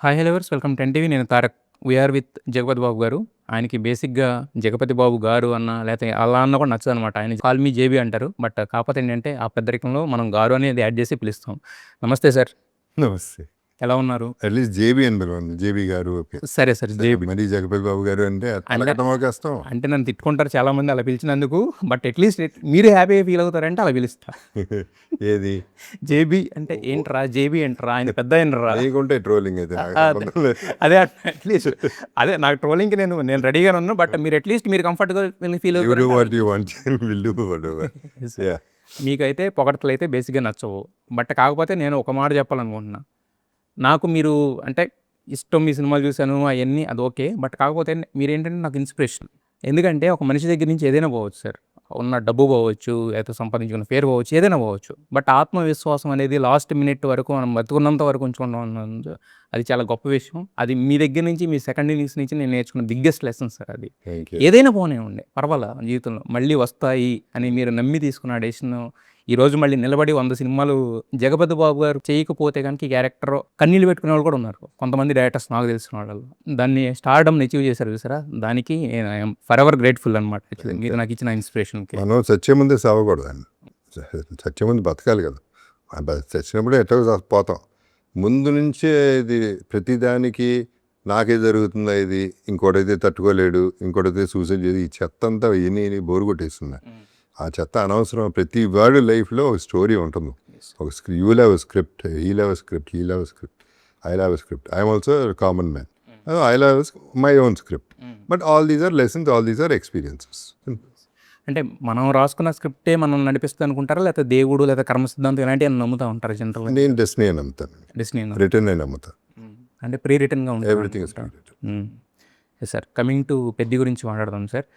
Hi hello ఎవర్స్ welcome 10 TV. నేను Tarak. We are with Jagapathi Babu garu. ఆయనకి బేసిక్గా జగపతి బాబు గారు అన్న లేకపోతే అలా అన్న కూడా నచ్చదు అనమాట. ఆయన కాల్ మీ జేబీ అంటారు. బట్ కాకపోతే ఏంటంటే ఆ పెద్దరికంలో మనం గారు అనేది యాడ్ చేసి పిలుస్తాం. నమస్తే సార్, నమస్తే. ఎలా ఉన్నారు? అట్లీస్ట్ జేబీ అని పిలవండి. జేబీ గారు ఓకే. సరే సార్, జేబీ. మరి జగపతి బాబు గారు అంటే కష్టం. అంటే నన్ను తిట్టుకుంటారు చాలా మంది అలా పిలిచినందుకు. బట్ అట్లీస్ట్ మీరు హ్యాపీగా ఫీల్ అవుతారంటే అలా పిలుస్తా. ఏది జేబీ అంటే ఏంట్రా, జేబీ ఏంట్రా, ఆయన పెద్ద ఏంట్రా నీకుంటే ట్రోలింగ్ అయితే అదే అట్లీస్ట్ అదే నాకు ట్రోలింగ్కి నేను రెడీగా ఉన్నాను. బట్ మీరు అట్లీస్ట్ మీరు కంఫర్ట్గా ఫీల్ అవుతారు. మీకైతే పొగడతలు అయితే బేసిక్గా నచ్చవు. బట్ కాకపోతే నేను ఒక మాట చెప్పాలనుకుంటున్నా. నాకు మీరు అంటే ఇష్టం, మీ సినిమాలు చూశాను అవన్నీ అది ఓకే. బట్ కాకపోతే మీరేంటంటే నాకు ఇన్స్పిరేషన్. ఎందుకంటే ఒక మనిషి దగ్గర నుంచి ఏదైనా పోవచ్చు సార్. ఉన్న డబ్బు పోవచ్చు, లేకపోతే సంపాదించుకున్న పేరు పోవచ్చు, ఏదైనా పోవచ్చు. బట్ ఆత్మవిశ్వాసం అనేది లాస్ట్ మినిట్ వరకు మనం బతుకున్నంత వరకు ఉంచుకుంటాం. అది చాలా గొప్ప విషయం. అది మీ దగ్గర నుంచి, మీ సెకండ్ ఇన్నింగ్స్ నుంచి నేను నేర్చుకున్న బిగ్గెస్ట్ లెసన్ సార్ అది. ఏదైనా పోనే ఉండే పర్వాలా జీవితంలో మళ్ళీ వస్తాయి అని మీరు నమ్మి తీసుకున్న డెసిషన్ ఈరోజు మళ్ళీ నిలబడి 100 సినిమాలు జగపతి బాబు గారు చేయకపోతే కనుక ఈ క్యారెక్టర్ కన్నీళ్ళు పెట్టుకునే వాళ్ళు కూడా ఉన్నారు. కొంతమంది డైరెక్టర్స్ నాకు తెలిసిన వాళ్ళు దాన్ని స్టార్డమ్ని అచీవ్ చేశారు చూసారా. దానికి ఐఎమ్ ఫర్ ఎవర్ గ్రేట్ఫుల్ అనమాట. మీరు నాకు ఇచ్చిన ఇన్స్పిరేషన్కి. మనం చచ్చే ముందే సావకూడదు అండి. చచ్చే ముందు బతకాలి కదా. చచ్చినప్పుడే ఎట్లా పోతాం. ముందు నుంచే ఇది ప్రతిదానికి నాకే జరుగుతుందా, ఇది ఇంకోటైతే తట్టుకోలేడు, ఇంకోటైతే సూసైడ్ చేసి ఈ చెత్త అంతా విని బోరు కొట్టేస్తుంది. ఆ చెత్త అనవసరం. ప్రతి వాడి లైఫ్లో ఒక స్టోరీ ఉంటుంది. ఒక you love script, he love script, he love script, I love script. I'm also common man. I love my own script. But all these are lessons, all these are experiences. అంటే మనం రాసుకున్న స్క్రిప్టే మనం నడిపిస్తుంది అనుకుంటారా, లేకపోతే దేవుడు లేదా కర్మ సిద్ధాంతం ఇలాంటివి నమ్ముతా ఉంటారు జనరల్? నేను డెస్టినీ అని నమ్ముతాను. డెస్టినీ రిటర్న్ అని నమ్ముతాను. అంటే ప్రీ రిటర్న్గా ఉంటుంది. Everything is pre return. Sir, coming to Peddi గురించి మాట్లాడదాం సార్.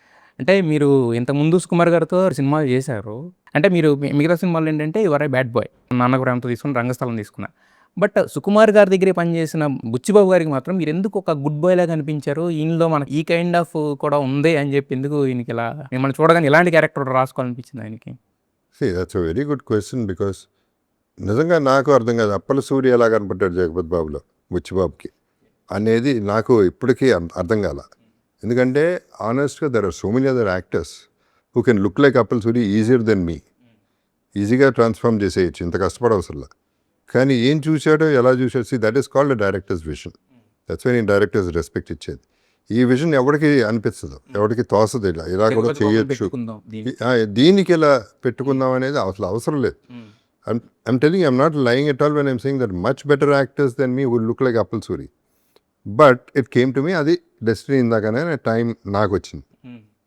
అంటే మీరు ఇంతకుముందు సుకుమార్ గారితో సినిమాలు చేశారు. అంటే మీరు మిగతా సినిమాలు ఏంటంటే ఎవరై బ్యాడ్ బాయ్, నాన్న ప్రేమతో తీసుకున్న, రంగస్థలం తీసుకున్నా. బట్ సుకుమార్ గారి దగ్గరే పనిచేసిన బుచ్చిబాబు గారికి మాత్రం మీరు ఎందుకు ఒక గుడ్ బాయ్ లాగా అనిపించారు? ఈయనలో మనకి ఈ కైండ్ ఆఫ్ కూడా ఉంది అని చెప్పి ఎందుకు ఈయనకి ఇలా మిమ్మల్ని చూడగానే ఇలాంటి క్యారెక్టర్ రాసుకోవాలనిపించింది ఆయనకి? That's a very good question. Because నిజంగా నాకు అర్థం కాదు అప్పల సూర్య ఎలా కనపడ్డాడు జగపతి బాబులో బుచ్చిబాబుకి అనేది నాకు ఇప్పటికీ అర్థం కాల. ఎందుకంటే ఆనెస్ట్గా there are so many other actors who can look like Appal Suri easier than me. ఈజీగా ట్రాన్స్ఫార్మ్ చేసేయచ్చు, ఇంత కష్టపడవసరంలా. కానీ ఏం చూశాడో, ఎలా చూశాడు, see that is called a director's vision. That's why నేను డైరెక్టర్స్ రెస్పెక్ట్ ఇచ్చేది. ఈ విజన్ ఎవరికి అనిపిస్తుందో, ఎవరికి తోసదు. ఇలా కూడా చేయొచ్చు, దీనికి ఇలా పెట్టుకుందాం అనేది అసలు అవసరం లేదు. I'm telling, I'm not lying at all when I'm saying that much better actors than me would look like Appal Suri. But it came to me. అది డెస్టినీ. ఇందాకనే టైం నాకు వచ్చింది.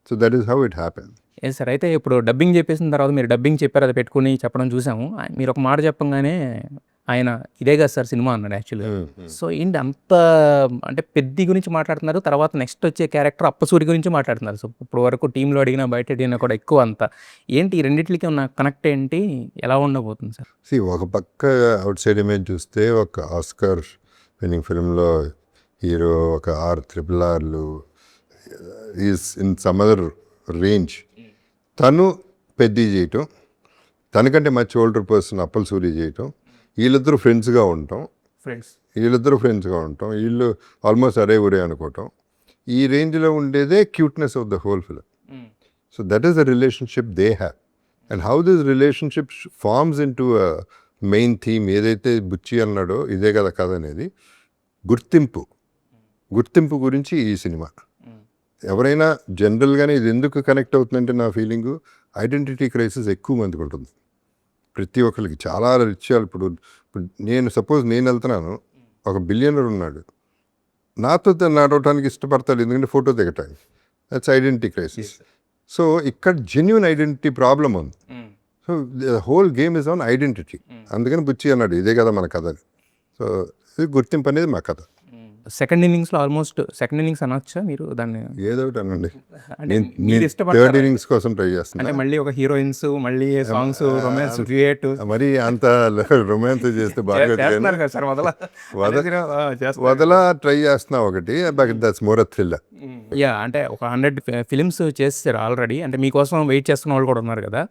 So that is how it happen. ఏ sir, అయితే ఇప్పుడు dubbing చెప్పేసిన తర్వాత మీరు డబ్బింగ్ చెప్పారు, అది పెట్టుకుని చెప్పడం చూసాము. మీరు ఒక మాట చెప్పంగానే ఆయన ఇదే కదా సార్ సినిమా అన్నాడు యాక్చువల్గా. సో ఏంటి అంత అంటే పెద్ది గురించి మాట్లాడుతున్నారు, తర్వాత నెక్స్ట్ వచ్చే క్యారెక్టర్ అప్పసూరి గురించి మాట్లాడుతున్నారు. సో ఇప్పుడు వరకు టీంలో అడిగినా బయట అడిగినా కూడా ఎక్కువ అంత ఏంటి ఈ రెండింటికి ఉన్న కనెక్ట్ ఏంటి, ఎలా ఉండబోతుంది సార్? ఒక పక్క అవుట్ సైడ్ ఇమేజ్ చూస్తే ఒక ఆస్కార్ విన్నింగ్ ఫిల్మ్లో హీరో, ఒక 6 RRRలు, is in some other range. తను పెద్ది చేయటం, తనకంటే much older person Appal Suri చేయటం, వీళ్ళిద్దరూ ఫ్రెండ్స్గా ఉంటాం, వీళ్ళు ఆల్మోస్ట్ అరే ఊరే అనుకోవటం, ఈ రేంజ్లో ఉండేదే cuteness of the whole film. So that is the relationship they have. And how this relationship forms into main theme ఏదైతే బుచ్చి అన్నాడో, ఇదే కదా కథ అనేది. గుర్తింపు గురించి ఈ సినిమా. ఎవరైనా జనరల్గానే ఇది ఎందుకు కనెక్ట్ అవుతుందంటే నా ఫీలింగు, ఐడెంటిటీ క్రైసిస్ ఎక్కువ మందికి ఉంటుంది. ప్రతి ఒక్కరికి చాలా విషయాలు. ఇప్పుడు నేను వెళ్తున్నాను, ఒక బిలియనర్ ఉన్నాడు, నాతో నడవటానికి ఇష్టపడతాడు, ఎందుకంటే ఫోటో దిగటానికి. That's identity crisis. సో ఇక్కడ జెన్యున్ ఐడెంటిటీ ప్రాబ్లం ఉంది. So the whole game is on identity. అందుకని బుచ్చి అన్నాడు ఇదే కదా మన కథ అని. సో ఇది గుర్తింపు అనేది మా కథ. సెకండ్ ఇన్నింగ్స్లో ఆల్మోస్ట్ సెకండ్ ఇన్నింగ్స్ అనొచ్చా మీరు దాన్ని? ఏదో ఒకటి అనండి. థర్డ్ ఇన్నింగ్స్ కోసం ట్రై చేస్తాను. అంటే మళ్ళీ ఒక హీరోయిన్స్, మళ్ళీ సాంగ్స్, రొమాన్స్, డ్యూయట్. మరి అంత రొమాన్స్ చేస్తే బాగా వదలా ట్రై చేస్తున్నా ఒకటి. That's more thriller. అంటే ఒక 100 ఫిలిమ్స్ చేస్తారు ఆల్రెడీ. అంటే మీకోసం వెయిట్ చేస్తున్న వాళ్ళు కూడా ఉన్నారు కదా.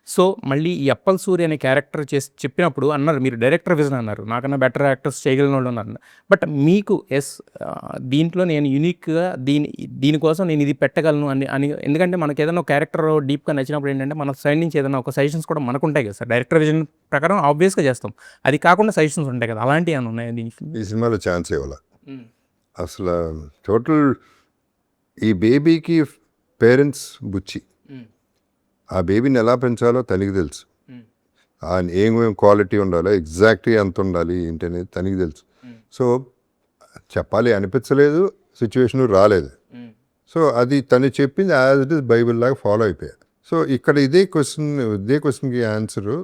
సో మళ్ళీ ఈ అప్పల్ సూర్య అనే క్యారెక్టర్ చేసి చెప్పినప్పుడు అన్నారు మీరు డైరెక్టర్ విజన్ అన్నారు, నాకన్నా బెటర్ యాక్టర్స్ చేయగలిగిన వాళ్ళు ఉన్నారు. బట్ మీకు దీంట్లో నేను యూనిక్గా దీనికోసం నేను ఇది పెట్టగలను అని ఎందుకంటే మనకి ఏదైనా ఒక క్యారెక్టర్ డీప్గా నచ్చినప్పుడు ఏంటంటే మన సైడ్ నుంచి ఏదైనా ఒక సజెషన్స్ కూడా మనకు ఉంటాయి కదా సార్. డైరెక్టర్ విజన్ ప్రకారం ఆబ్వియస్గా చేస్తాం, అది కాకుండా సజెషన్స్ ఉంటాయి కదా, అలాంటివి ఏమైనా ఉన్నాయి దీనికి? ఈ సినిమాలో ఛాన్స్ ఇవ్వాలి అసలు. టోటల్ ఈ బేబీకి పేరెంట్స్ బుచ్చి, ఆ బేబీని ఎలా పెంచాలో తనకి తెలుసు, ఏమేమి క్వాలిటీ ఉండాలో ఎగ్జాక్ట్గా ఎంత ఉండాలి ఏంటి అనేది తనకి తెలుసు. సో చెప్పాలి అనిపించలేదు, సిచ్యువేషన్ రాలేదు. సో అది తను చెప్పింది యాజ్ ఇట్ ఈస్ బైబిల్ లాగా ఫాలో అయిపోయా. సో ఇక్కడ ఇదే క్వశ్చన్కి ఆన్సరు,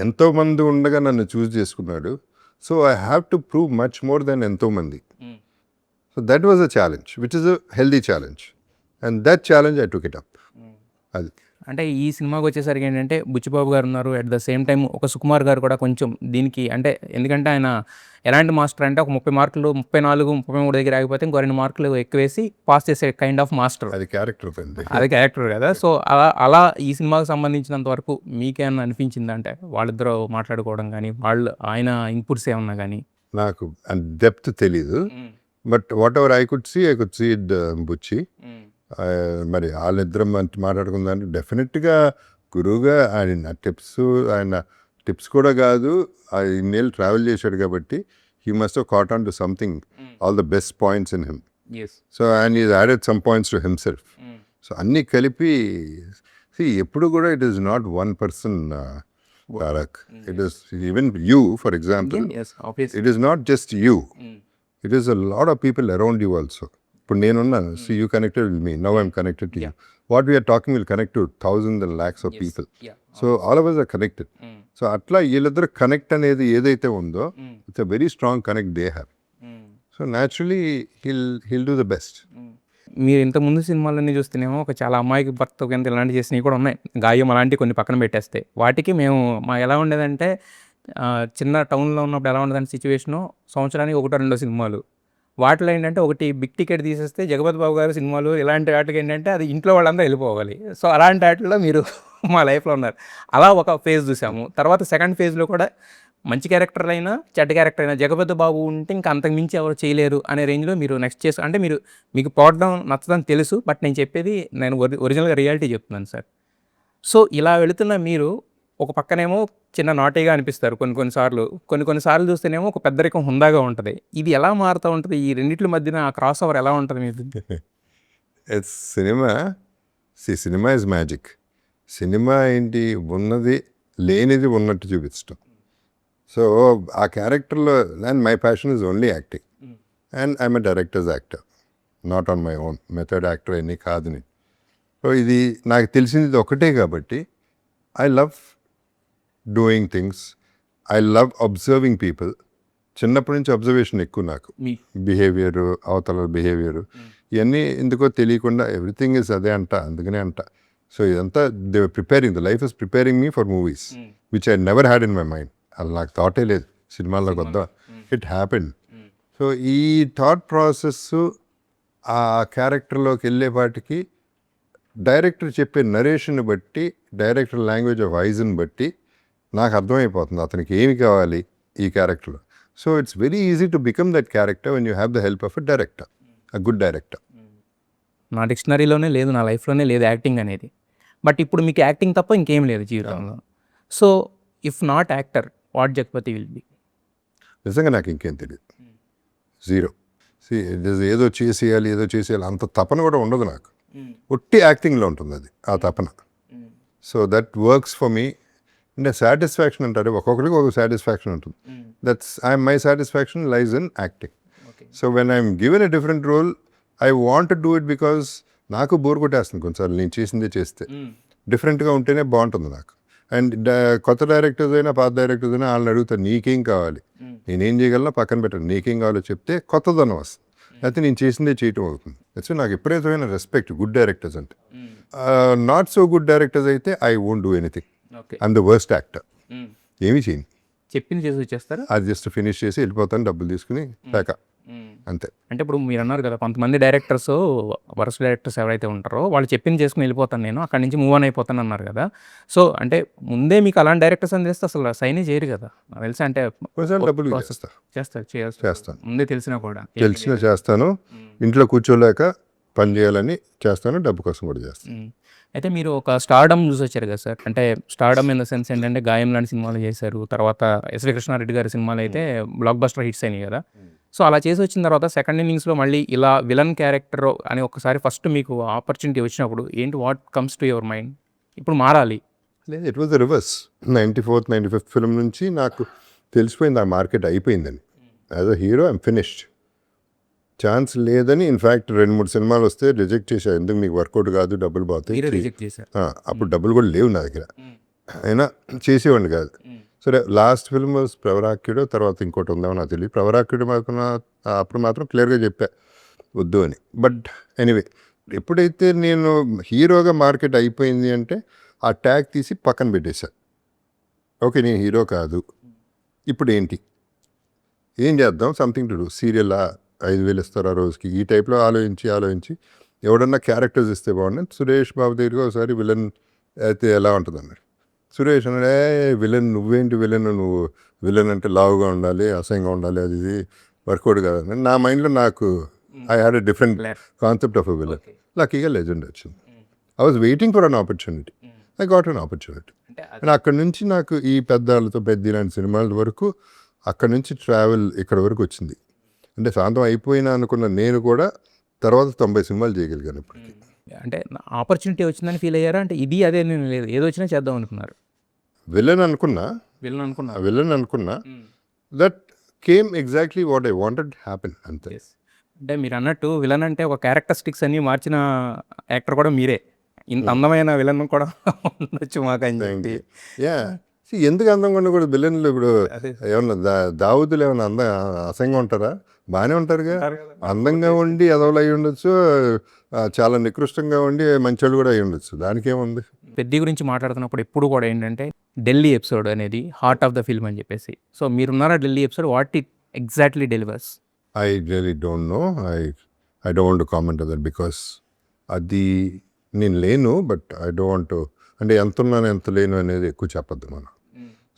ఎంతోమంది ఉండగా నన్ను చూస్ చేసుకున్నాడు. So I have to prove much more than ఎంతోమంది. So that was a challenge which is a healthy challenge, and that challenge I took it up. అది అంటే ఈ సినిమాకి వచ్చేసరికి ఏంటంటే బుచ్చిబాబు గారు ఉన్నారు, అట్ ద సేమ్ టైం ఒక సుకుమార్ గారు కూడా కొంచెం దీనికి అంటే ఎందుకంటే ఆయన ఎలాంటి మాస్టర్ అంటే ఒక 30 మార్కులు 34, 33 దగ్గర ఆగిపోతే ఇంకో 2 మార్కులు ఎక్కువ వేసి పాస్ చేసే కైండ్ ఆఫ్ మాస్టర్. అది క్యారెక్టర్ అది క్యారెక్టర్ కదా. సో అలా ఈ సినిమాకి సంబంధించినంత వరకు మీకేమన్నా అనిపించింది అంటే వాళ్ళిద్దరూ మాట్లాడుకోవడం కానీ ఆయన ఇన్పుట్స్ ఏమన్నా కానీ? నాకు డెప్త్ తెలీదు, but whatever I could see it Buchi. మరి వాళ్ళిద్దరం మాట్లాడుకుందాన్ని డెఫినెట్గా గురువుగా ఆయన టిప్స్ కూడా కాదు, ఇన్నేళ్ళు ట్రావెల్ చేశాడు కాబట్టి he must have caught on to something, all the best points in him. So and is added some points to himself. సో అన్నీ కలిపి ఎప్పుడు కూడా it is not one person Tarak, it is even you for example, it is not just you, it is a lot of people around you also. ఇప్పుడు నేనున్నాను, so you connected with me, now I'm connected to you. What we are talking will connect to thousands and lakhs of people. So all of us are connected. So అట్లా వీళ్ళిద్దరు connect అనేది ఏదైతే ఉందో it's a very strong connect they have. So naturally he'll do the best. మీరు ఇంతకుముందు సినిమాలన్నీ చూస్తేనేమో ఒక చాలా అమ్మాయికి భర్త కింద ఇలాంటివి చేసినవి కూడా ఉన్నాయి, గాయం అలాంటివి కొన్ని పక్కన పెట్టేస్తే. వాటికి మేము ఎలా ఉండేదంటే చిన్న టౌన్లో ఉన్నప్పుడు ఎలా ఉండదంటే సిచ్యువేషను, సంవత్సరానికి 1-2 సినిమాలు. వాటిలో ఏంటంటే ఒకటి బిగ్ టికెట్ తీసేస్తే జగపతి బాబు గారు సినిమాలు, ఇలాంటి వాటికి ఏంటంటే అది ఇంట్లో వాళ్ళంతా వెళ్ళిపోవాలి. సో అలాంటి వాటిలో మీరు మా లైఫ్లో ఉన్నారు. అలా ఒక ఫేజ్ చూసాము. తర్వాత సెకండ్ ఫేజ్లో కూడా మంచి క్యారెక్టర్లు అయినా చెడ్డ క్యారెక్టర్ అయినా జగపతి బాబు ఉంటే ఇంకా అంతకు మించి ఎవరు చేయలేరు అనే రేంజ్లో మీరు నెక్స్ట్ అంటే మీకు పోవడం నచ్చదని తెలుసు, బట్ నేను చెప్పేది నేను ఒరిజినల్గా రియాలిటీ చెప్తున్నాను సార్. సో ఇలా వెళుతున్న మీరు ఒక పక్కనేమో చిన్న నాటీగా అనిపిస్తారు కొన్నిసార్లు చూస్తేనేమో ఒక పెద్దరికం హుందాగా ఉంటుంది. ఇది ఎలా మారుతూ ఉంటుంది? ఈ రెండింటి మధ్యన ఆ క్రాస్ ఓవర్ ఎలా ఉంటుంది మీది? Cinema is magic. సినిమా ఏంటి, ఉన్నది లేనిది ఉన్నట్టు చూపించడం. సో ఆ క్యారెక్టర్లో and my passion is only acting, and I'm a directors actor, not on my own method actor అని కాదు నేను. సో ఇది నాకు తెలిసింది ఒకటే కాబట్టి I love doing things, I love observing people. చిన్నప్పటి నుంచి అబ్జర్వేషన్ ఎక్కువ నాకు, బిహేవియరు, అవతల బిహేవియరు, ఇవన్నీ ఎందుకో తెలియకుండా ఎవ్రీథింగ్ ఇస్ అదే అందుకనే అంట. సో ఇదంతా they preparing, the life is preparing me for movies which I never had in my mind. అది నాకు థాటే లేదు సినిమాల్లోకి వద్దా, ఇట్ హ్యాపెండ్. సో ఈ థాట్ ప్రాసెస్ ఆ క్యారెక్టర్లోకి వెళ్ళేపాటికి డైరెక్టర్ చెప్పే నరేషన్ బట్టి, డైరెక్టర్ లాంగ్వేజ్ ఆఫ్ ఐజ్ని బట్టి నాకు అర్థమైపోతుంది అతనికి ఏమి కావాలి ఈ క్యారెక్టర్లో. So it's very easy to become that character when you have the help of a director, a good director. నా డిక్షనరీలోనే లేదు, నా లైఫ్లోనే లేదు యాక్టింగ్ అనేది. బట్ ఇప్పుడు మీకు యాక్టింగ్ తప్ప ఇంకేం లేదు జీవితంలో. So if not actor, what Jagapathi will be? నిజంగా నాకు ఇంకేం తెలియదు, జీరో. ఏదో చేసేయాలి అంత తపన కూడా ఉండదు నాకు. ఒట్టి యాక్టింగ్లో ఉంటుంది అది, ఆ తపన. So that works for me. అంటే సాటిస్ఫాక్షన్ అంటారు, ఒక్కొక్కరికి ఒక సాటిస్ఫాక్షన్ ఉంటుంది. My satisfaction lies in acting. So when I'm given a different role, I want to do it because నాకు బోర్ కొట్టేస్తుంది కొన్నిసార్లు నేను చేసిందే చేస్తే. డిఫరెంట్గా ఉంటేనే బాగుంటుంది నాకు. అండ్ కొత్త డైరెక్టర్స్ అయినా పాత డైరెక్టర్స్ అయినా వాళ్ళని అడుగుతాను, నీకేం కావాలి, నేనేం చేయగలనో పక్కన పెట్టండి, నీకేం కావాలో చెప్తే కొత్తదనం వస్తుంది, అయితే నేను చేసిందే చేయటం అవుతుంది. సో నాకు ఎప్పుడైతే రెస్పెక్ట్ గుడ్ డైరెక్టర్స్ అంటే. నాట్ సో గుడ్ డైరెక్టర్స్ అయితే I won't do anything. I'm the worst actor, ఏమీ చేయను, చెప్పింది చేసి వచ్చేస్తారా, అది జస్ట్ ఫినిష్ చేసి వెళ్ళిపోతాను, డబ్బులు తీసుకుని లేక. అంతే. అంటే ఇప్పుడు మీరు అన్నారు కదా కొంతమంది డైరెక్టర్స్ వరుస డైరెక్టర్స్ ఎవరైతే ఉంటారో వాళ్ళు చెప్పింది చేసుకుని వెళ్ళిపోతాను నేను అక్కడి నుంచి మూవ్ ఆన్ అయిపోతాను అన్నారు కదా. సో అంటే ముందే మీకు అలాంటి డైరెక్టర్స్ అని తెలిస్తే అసలు సైనే చేయరు కదా నాకు తెలిసి. అంటే కొన్నిసార్లు డబ్బులు ప్రాసెస్ చేస్తా చేస్తారు చేస్తాను ముందే తెలిసినా కూడా తెలిసిన చేస్తాను. ఇంట్లో కూర్చోలేక పని చేయాలని చేస్తాను, డబ్బు కోసం కూడా చేస్తాను. అయితే మీరు ఒక స్టార్డమ్ చూసి వచ్చారు కదా సార్. అంటే స్టార్డమ్ ఇన్ ద సెన్స్ ఏంటంటే గాయం లాంటి సినిమాలు చేశారు. తర్వాత ఎస్వి కృష్ణారెడ్డి గారి సినిమాలు అయితే బ్లాక్ బస్టర్ హిట్స్ అయినాయి కదా. సో అలా చేసి వచ్చిన తర్వాత సెకండ్ ఇన్నింగ్స్లో మళ్ళీ ఇలా విలన్ క్యారెక్టర్ అని ఒకసారి ఫస్ట్ మీకు ఆపర్చునిటీ వచ్చినప్పుడు ఏంటి what comes to your mind ఇప్పుడు మారాలి? లేదు, it was the reverse. 94th 95th film నుంచి నాకు తెలిసిపోయింది ఆ మార్కెట్ అయిపోయిందని. As a hero I'm finished, chance లేదని. ఇన్ఫ్యాక్ట్ 2-3 సినిమాలు వస్తే రిజెక్ట్ చేశాను. ఎందుకు మీకు వర్కౌట్ కాదు, డబ్బులు పోతాయి. మీరే రిజెక్ట్ చేశారు. అప్పుడు డబ్బులు కూడా లేవు నా దగ్గర, అయినా చేసేవాడిని కాదు. సరే, లాస్ట్ ఫిల్మ్ ప్రవరాక్యుడు, తర్వాత ఇంకోటి ఉందామో నాకు తెలియదు. ప్రవరాక్యుడు మాత్రం అప్పుడు మాత్రం క్లియర్గా చెప్పా వద్దు అని. బట్ ఎనీవే, ఎప్పుడైతే నేను హీరోగా మార్కెట్ అయిపోయింది అంటే ఆ ట్యాగ్ తీసి పక్కన పెట్టేశాను. ఓకే, నేను హీరో కాదు, ఇప్పుడు ఏంటి, ఏం చేద్దాం, సంథింగ్ టు డూ. సీరియల్ 5,000 ఇస్తారు ఆ రోజుకి, ఈ టైప్లో ఆలోచించి ఎవడన్నా క్యారెక్టర్స్ ఇస్తే బాగుంది. సురేష్ బాబు దగ్గరికి ఒకసారి విలన్ అయితే ఎలా ఉంటుంది అన్నాడు. సురేష్ అన్నాడు, విలన్ నువ్వేంటి విలన్, నువ్వు విలన్ అంటే లావుగా ఉండాలి, అసహ్యంగా ఉండాలి, అది ఇది వర్కౌట్ కాదని నా మైండ్లో నాకు I had a different concept of a villain. లక్కీగా లెజెండ్ వచ్చింది. I was waiting for an opportunity, I got an opportunity. And అక్కడి నుంచి నాకు ఈ పెద్దాళ్ళతో పెద్ద ఇలాంటి సినిమాల వరకు అక్కడి నుంచి ట్రావెల్ ఇక్కడ వరకు వచ్చింది. అంటే శాంతం అయిపోయినా అనుకున్న నేను కూడా తర్వాత 90 సినిమాలు చేయగలిగాను ఇప్పటికి. అంటే ఆపర్చునిటీ వచ్చిందని ఫీల్ అయ్యారా? అంటే ఇది అదే నేను లేదు ఏదో వచ్చినా చేద్దాం అనుకున్నారు. విలన్ అనుకున్నా, villain that came exactly what I wanted happen అంతే. అంటే మీరు అన్నట్టు విలన్ అంటే ఒక క్యారెక్టరిస్టిక్స్ అన్ని మార్చిన యాక్టర్ కూడా మీరే. ఇంత అందమైన విలన్ కూడా ఉండొచ్చు మాకు అని చెప్పి. యా, ఎందుకు అందంగా ఉండకూడదు విలన్లు? ఇప్పుడు ఏమన్నా దావుదులు ఏమన్నా అసంగా ఉంటారా? బాగానే ఉంటారుగా. అందంగా ఉండి ఎదవలు అయి ఉండొచ్చు, చాలా నికృష్టంగా ఉండి మంచోళ్ళు కూడా అయి ఉండొచ్చు, దానికేముంది. పెద్ద గురించి మాట్లాడుతున్నప్పుడు ఎప్పుడు కూడా ఏంటంటే ఢిల్లీ ఎపిసోడ్ అనేది హార్ట్ ఆఫ్ ద ఫిల్మ్ అని చెప్పేసి. సో మీరున్నారా Delhi episode, what it exactly delivers? I really don't know, I don't want to comment other because అది నేను లేను. But I don't want to, అంటే ఎంత ఉన్నాను ఎంత లేను అనేది ఎక్కువ చెప్పద్దు మనం.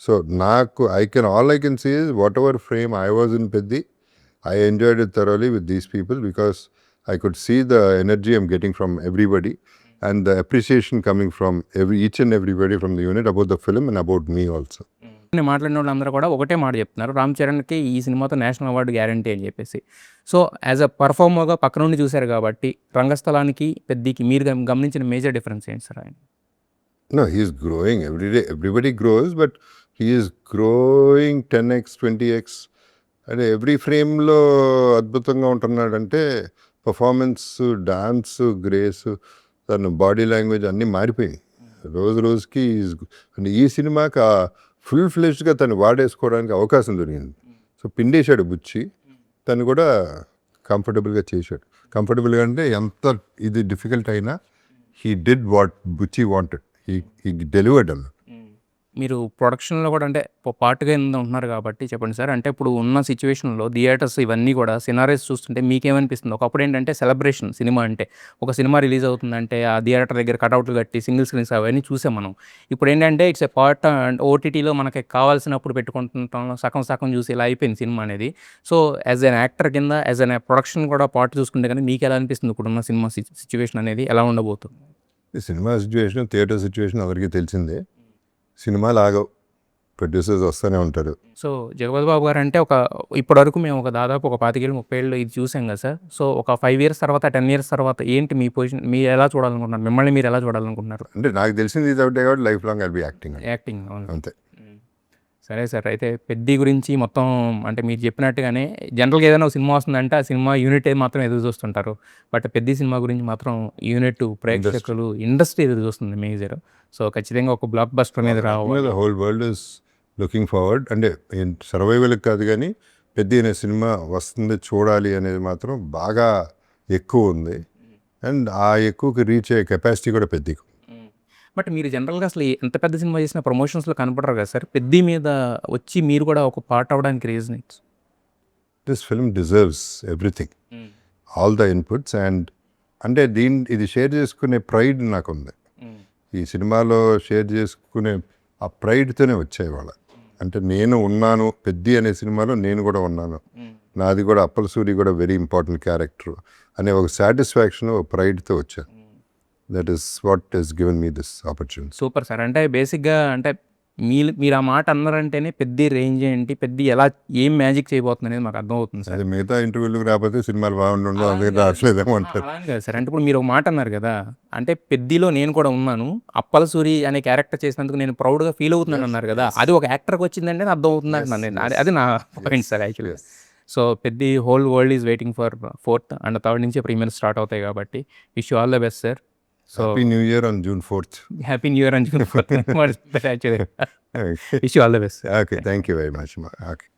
సో నాకు all I can see is whatever frame I was in Peddi, I enjoyed it thoroughly with these people because I could see the energy I'm getting from everybody and the appreciation coming from each and everybody from the unit about the film and about me also. నేను మాట్లాడిన వాళ్ళందరూ కూడా ఒకటే మాట చెప్తున్నారు, రామ్ చరణ్కి ఈ సినిమాతో national award guarantee అని చెప్పేసి. సో యాజ్ అ పర్ఫార్మర్గా పక్క నుండి చూశారు కాబట్టి రంగస్థలానికి పెద్దికి మీరు గమనించిన మేజర్ డిఫరెన్స్ ఏంటి సార్? ఆయన No, he is growing every day. Everybody grows, but he is growing 10x, 20x. అంటే ఎవ్రీ ఫ్రేమ్లో అద్భుతంగా ఉంటున్నాడంటే పర్ఫార్మెన్స్, డాన్స్, గ్రేస్, తన బాడీ లాంగ్వేజ్ అన్నీ మారిపోయాయి రోజు రోజుకి. అంటే ఈ సినిమాకి ఫుల్ ఫ్లెష్డ్గా తను వాడేసుకోవడానికి అవకాశం దొరికింది. సో పిండేశాడు బుచ్చి, తను కూడా కంఫర్టబుల్గా చేశాడు. కంఫర్టబుల్గా అంటే ఎంత ఇది డిఫికల్ట్ అయినా he did what Buchi wanted, he delivered అన్న. మీరు ప్రొడక్షన్లో కూడా అంటే పార్ట్గా ఉంటున్నారు కాబట్టి చెప్పండి సార్. అంటే ఇప్పుడు ఉన్న సిచ్యువేషన్లో థియేటర్స్ ఇవన్నీ కూడా సినారీస్ చూస్తుంటే మీకేమనిపిస్తుంది? ఒకప్పుడు ఏంటంటే సెలబ్రేషన్ సినిమా అంటే, ఒక సినిమా రిలీజ్ అవుతుందంటే ఆ థియేటర్ దగ్గర కటౌట్లు కట్టి సింగిల్ స్క్రీన్స్ అవన్నీ చూసాం మనం. ఇప్పుడు ఏంటంటే ఇట్స్ ఏ పార్ట్ అండ్ ఓటీటీలో మనకి కావాల్సినప్పుడు పెట్టుకుంటుంటాం, సగం చూసి ఇలా అయిపోయింది సినిమా అనేది. సో యాజ్ అన్ యాక్టర్ కింద, యాజ్ అన్ ప్రొడక్షన్ కూడా పార్ట్ చూసుకుంటే కానీ మీకు ఎలా అనిపిస్తుంది ఇప్పుడున్న సినిమా సిచ్యువేషన్ అనేది ఎలా ఉండబోతుంది? ఈ సినిమా సిచ్యువేషన్, థియేటర్ సిచ్యువేషన్ ఎవరికి తెలిసిందే. సినిమాలు ఆగవు, ప్రొడ్యూసర్స్ వస్తూనే ఉంటారు. సో జగపతి బాబు గారు అంటే ఇప్పటివరకు మేము దాదాపు 25 ఏళ్ళు 30 ఏళ్ళు ఇది చూసాం కదా సార్. సో ఒక 5 years తర్వాత 10 years తర్వాత ఏంటి మీ పొజిషన్, మీరు ఎలా చూడాలనుకుంటున్నారు, మిమ్మల్ని మీరు ఎలా చూడాలనుకుంటున్నారు? అంటే నాకు తెలిసింది ఇది ఒకటే కాబట్టి life long I'll be acting అంతే. సరే సార్, అయితే పెద్ది గురించి మొత్తం అంటే మీరు చెప్పినట్టుగానే జనరల్గా ఏదైనా ఒక సినిమా వస్తుందంటే ఆ సినిమా యూనిట్ మాత్రం ఎదురు చూస్తుంటారు. బట్ పెద్ద సినిమా గురించి మాత్రం యూనిట్, ప్రేక్షకులు, ఇండస్ట్రీ ఎదురు చూస్తుంది మేజర్. సో ఖచ్చితంగా ఒక బ్లాక్ బస్టర్ అనేది రావాలి. Whole world is looking forward. అంటే సర్వైవల్కి కాదు కానీ పెద్ద అనే సినిమా వస్తుంది చూడాలి అనేది మాత్రం బాగా ఎక్కువ ఉంది. అండ్ ఆ ఎక్కువకి రీచ్ అయ్యే కెపాసిటీ కూడా పెద్దగా. బట్ మీరు జనరల్గా అసలు ఎంత పెద్ద సినిమా చేసిన ప్రమోషన్స్లో కనపడరు కదా సార్. పెద్ద మీద వచ్చి మీరు కూడా ఒక పార్ట్ అవ్వడానికి reason this film deserves everything, all the inputs. And అంటే ఇది షేర్ చేసుకునే ప్రైడ్ నాకు ఉంది. ఈ సినిమాలో షేర్ చేసుకునే ఆ ప్రైడ్తోనే వచ్చాయి వాళ్ళ. అంటే నేను ఉన్నాను పెద్ది అనే సినిమాలో, నేను కూడా ఉన్నాను, నాది కూడా అప్పల సూరి కూడా వెరీ ఇంపార్టెంట్ క్యారెక్టర్ అనే ఒక సాటిస్ఫాక్షన్, ఒక ప్రైడ్తో వచ్చాను. That is what is given me this opportunity. Super sir. అంటే బేసిక్గా అంటే మీరు ఆ మాట అన్నారంటేనే పెద్ద రేంజ్ ఏంటి, పెద్ద ఎలా ఏం మ్యాజిక్ చేయబోతుంది అనేది మాకు అర్థమవుతుంది సార్. అది మిగతా ఇంటర్వ్యూలకు రాకపోతే సినిమాలు బాగుండవు, అందుకే రావట్లేదేమో అంటారు. అలానే కదా సార్. అంటే ఇప్పుడు మీరు ఒక మాట అన్నారు కదా, అంటే పెద్దిలో నేను కూడా ఉన్నాను, అప్పల సూరి అనే క్యారెక్టర్ చేసినందుకు నేను ప్రౌడ్గా ఫీల్ అవుతున్నాను అన్నారు కదా, అది ఒక యాక్టర్కి వచ్చిందంటే అర్థం అవుతుంది అంటున్నాను నేను. అది నా పాయింట్ సార్ యాక్చువల్గా. సో పెద్ద whole world is waiting for 4th and 3rd నుంచి ప్రీమియర్ స్టార్ట్ అవుతాయి కాబట్టి wish you all the best sir. So happy new year on June 4th. Happy new year అని actually wish you all the best. Okay, thank you very much. Okay.